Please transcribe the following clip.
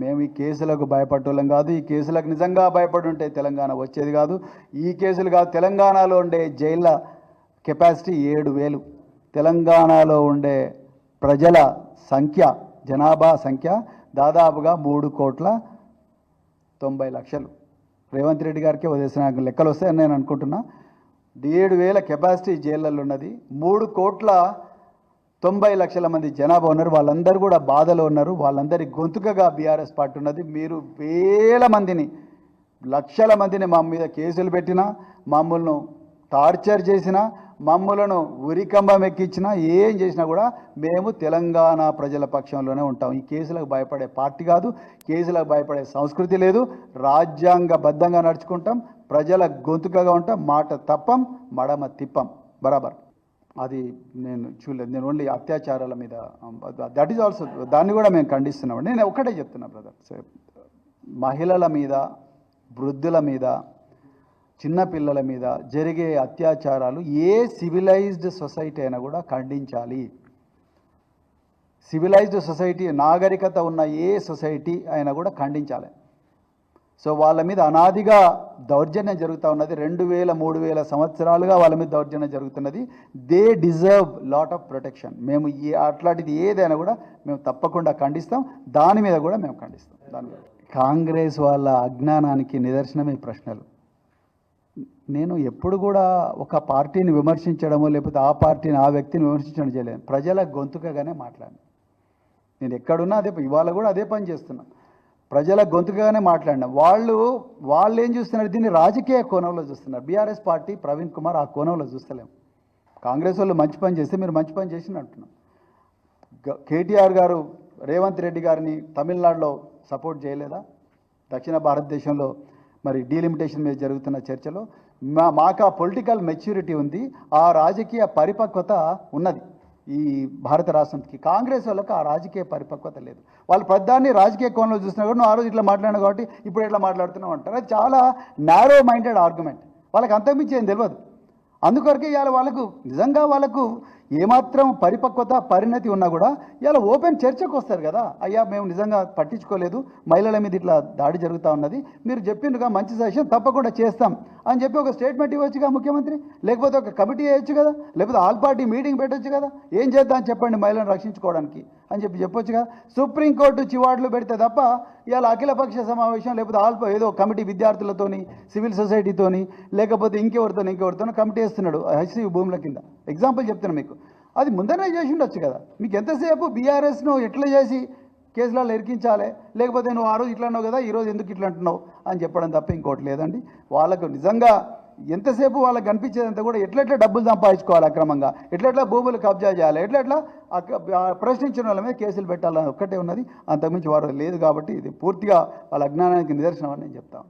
మేము ఈ కేసులకు భయపడటం కాదు. ఈ కేసులకు నిజంగా భయపడి ఉంటే తెలంగాణ వచ్చేది కాదు. ఈ కేసులు కాదు, తెలంగాణలో ఉండే జైళ్ళ కెపాసిటీ 7,000. తెలంగాణలో ఉండే ప్రజల సంఖ్య, జనాభా సంఖ్య దాదాపుగా 3,90,00,000. రేవంత్ రెడ్డి గారికి వదిలేసిన లెక్కలు వస్తాయని నేను అనుకుంటున్నా. 7,000 కెపాసిటీ జైళ్ళల్లో ఉన్నది. 3,90,00,000 మంది జనాభా ఉన్నారు. వాళ్ళందరూ కూడా బాధలో ఉన్నారు. వాళ్ళందరి గొంతుకగా బీఆర్ఎస్ పార్టీ ఉన్నది. మీరు వేల మందిని, లక్షల మందిని మా మీద కేసులు పెట్టినా, మమ్మల్ని టార్చర్ చేసినా, మమ్మలను ఉరికంబం ఎక్కించినా, ఏం చేసినా కూడా మేము తెలంగాణ ప్రజల పక్షంలోనే ఉంటాం. ఈ కేసులకు భయపడే పార్టీ కాదు, కేసులకు భయపడే సంస్కృతి లేదు. రాజ్యాంగబద్ధంగా నడుచుకుంటాం, ప్రజల గొంతుకగా ఉంటాం, మాట తప్పం, మడమ తిప్పం. బరాబర్. అది నేను చూడలేదు. నేను ఓన్లీ అత్యాచారాల మీద, దట్ ఈజ్ ఆల్సో, దాన్ని కూడా మేము ఖండిస్తున్నాం. నేను ఒక్కటే చెప్తున్నా బ్రదర్, మహిళల మీద, వృద్ధుల మీద, చిన్నపిల్లల మీద జరిగే అత్యాచారాలు ఏ సివిలైజ్డ్ సొసైటీ అయినా కూడా ఖండించాలి. సివిలైజ్డ్ సొసైటీ, నాగరికత ఉన్న ఏ సొసైటీ అయినా కూడా ఖండించాలి. సో వాళ్ళ మీద అనాదిగా దౌర్జన్యం జరుగుతూ ఉన్నది. 2,000, 3,000 సంవత్సరాలుగా వాళ్ళ మీద దౌర్జన్యం జరుగుతున్నది. They deserve lot of protection. మేము అట్లాంటిది ఏదైనా కూడా మేము తప్పకుండా ఖండిస్తాం. దాని మీద కూడా మేము ఖండిస్తాం. కాంగ్రెస్ వాళ్ళ అజ్ఞానానికి నిదర్శనమే ప్రశ్నలు. నేను ఎప్పుడు కూడా ఒక పార్టీని విమర్శించడమో లేకపోతే ఆ పార్టీని, ఆ వ్యక్తిని విమర్శించడం చేయలేను. ప్రజల గొంతుకగానే మాట్లాడాను. నేను ఎక్కడున్నా అదే, ఇవాళ కూడా అదే పని చేస్తున్నాను. ప్రజల గొంతుకగానే మాట్లాడినా. వాళ్ళు ఏం చూస్తున్నారు, దీన్ని రాజకీయ కోణంలో చూస్తున్నారు. బీఆర్ఎస్ పార్టీ, ప్రవీణ్ కుమార్ ఆ కోణంలో చూస్తలేము. కాంగ్రెస్ వాళ్ళు మంచి పని చేస్తే మీరు మంచి పని చేసిన అంటున్నాం. కేటీఆర్ గారు రేవంత్ రెడ్డి గారిని తమిళనాడులో సపోర్ట్ చేయలేదా? దక్షిణ భారతదేశంలో మరి డీలిమిటేషన్ మీద జరుగుతున్న చర్చలో మాకు ఆ పొలిటికల్ మెచ్యూరిటీ ఉంది, ఆ రాజకీయ పరిపక్వత ఉన్నది. ఈ భారత రాష్ట్రానికి కాంగ్రెస్ వాళ్ళకి ఆ రాజకీయ పరిపక్వత లేదు. వాళ్ళు ప్రధాన్ని రాజకీయ కోణంలో చూసినా కూడా నువ్వు ఆ రోజు ఇట్లా మాట్లాడినావు కాబట్టి ఇప్పుడు ఎట్లా మాట్లాడుతున్నావు అంటారు. అది చాలా నారో మైండెడ్ ఆర్గ్యుమెంట్. వాళ్ళకి అంతకుమించి ఏం తెలియదు. అందుకొరకే ఇవాళ వాళ్ళకు నిజంగా వాళ్ళకు ఏమాత్రం పరిపక్వత, పరిణతి ఉన్నా కూడా ఇవాళ ఓపెన్ చర్చకు వస్తారు కదా. అయ్యా మేము నిజంగా పట్టించుకోలేదు, మహిళల మీద ఇట్లా దాడి జరుగుతూ ఉన్నది, మీరు చెప్పిండుగా మంచి సజెషన్ తప్పకుండా చేస్తాం అని చెప్పి ఒక స్టేట్మెంట్ ఇవ్వచ్చుగా ముఖ్యమంత్రి. లేకపోతే ఒక కమిటీ వేయచ్చు కదా, లేకపోతే ఆల్ పార్టీ మీటింగ్ పెట్టచ్చు కదా. ఏం చేద్దాం చెప్పండి మహిళలను రక్షించుకోవడానికి అని చెప్పొచ్చు కదా. సుప్రీంకోర్టు చివాట్లు పెడితే తప్ప ఇవాళ అఖిలపక్ష సమావేశం లేకపోతే ఏదో కమిటీ విద్యార్థులతోని, సివిల్ సొసైటీతోని, లేకపోతే ఇంకెవరితోనో కమిటీ వేస్తున్నాడు హెచ్సియు భూముల కింద. ఎగ్జాంపుల్ చెప్తున్నాను మీకు. అది ముందరనే చేసి ఉండొచ్చు కదా. మీకు ఎంతసేపు బీఆర్ఎస్ను ఎట్లా చేసి కేసులలో ఇరికించాలి, లేకపోతే నువ్వు ఆ రోజు ఇట్లా అన్నావు కదా, ఈరోజు ఎందుకు ఇట్లా అంటున్నావు అని చెప్పడం తప్ప ఇంకోటి లేదండి. వాళ్ళకు నిజంగా ఎంతసేపు వాళ్ళకి కనిపించేదంతా కూడా ఎట్లెట్లా డబ్బులు సంపాదించుకోవాలి అక్రమంగా, ఎట్లెట్లా భూములు కబ్జా చేయాలి, ఎట్లెట్లా ప్రశ్నించిన వాళ్ళ మీద కేసులు పెట్టాలని ఒక్కటే ఉన్నది. అంతకుమించి వారు లేదు. కాబట్టి ఇది పూర్తిగా వాళ్ళ అజ్ఞానానికి నిదర్శనం అని నేను చెప్తాను.